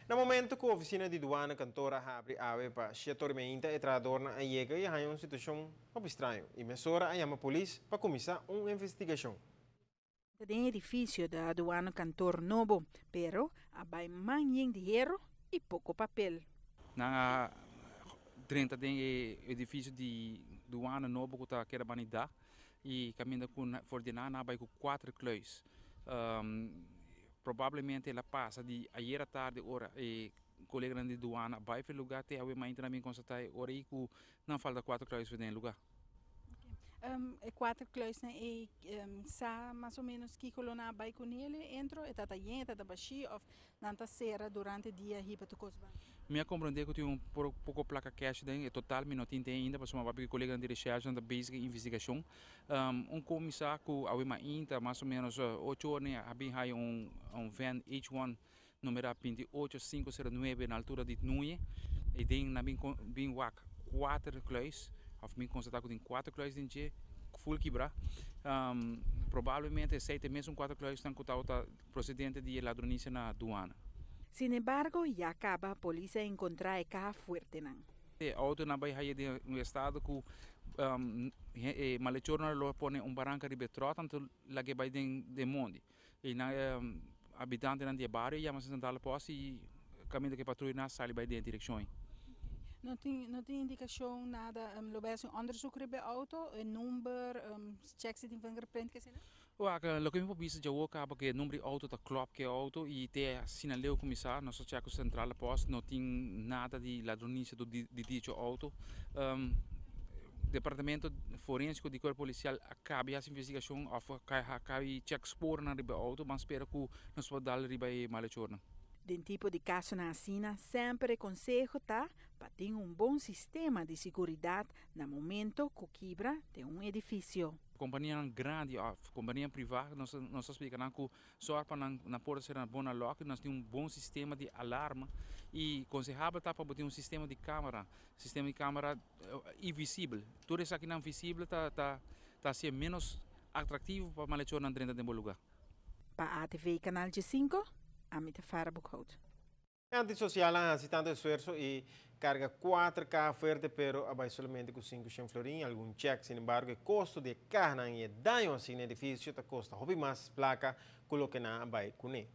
No momento que a oficina de douana cantora abre para a tormenta e tradorna a chega e há uma situação estranha. E mesora a polícia para começar uma investigação. Tem edifício da aduana Cantor Novo, pero abai manhã dinheiro e pouco papel. Na 30 tem edifício de douana novo que está querendo banidar e caminha com ordenar na com 4 clãs. Provavelmente ela passa de ayer à tarde hora e colega de douana vai para o lugar até a mãe também constatar hora aí que não falta 4 clãs no lugar. E 4 kluis e sa mais ou menos que coluna vai com ele entro e tata yen tata baixi of nanta sera durante dia hipa tu cosba. Minha compreender que tem pouco placa cash daí é total me não tem ainda para uma colega de recherche da basic investigação comissário que a uma inta mais ou menos 8 horas havia aí van H1 número 28509 na altura de Nui e tem na bem wak 4 kluis of me constatar que tem 4 kluis dentro full quebrar provavelmente 7 meses 4 kluis estão com o procedente de ladronice na aduana. Sin embargo, ya acaba a polícia encontrar carro forte não. A auto na baía de um estado que malhechor não põe barranca de betró tanto lá que vai de monte e na habitante na de bairro já mas sentar lá posse e caminho que patrulha na sai vai de direção. Não tem indicação nada, lo vai um onderzoek bij auto, een number, check se tem fingerprint que se não? Lo que me pisa já acaba que o número de auto tá klopt que auto e te sinaleu comissário nosso checo central post não tem nada de ladronice de dicho auto. Departamento forensico de corpo policial acaba essa investigação acaba check spor na riba auto mas espera que nós pode dar riba malhechor. Den tipo de caso na China sempre consejo tá para ter bom sistema de segurança no momento que quebra de edifício. Companhia grande, companhia privada, nós explicamos que só para não pode ser uma boa lock, nós temos bom sistema de alarme e aconselhável tá para ter sistema de câmera invisível. Tudo isso aqui não visível tá ser menos atrativo para malhechor na dentro de um lugar. Para a ATV Canal G5, Amita Farah Bukhout. Antissocial hace tanto esfuerzo y carga 4K fuerte, pero abajo solamente con 500 florín, algún check. Sin embargo, el costo de carga y el daño en el edificio te costa hobby más placa con lo que nada va con él.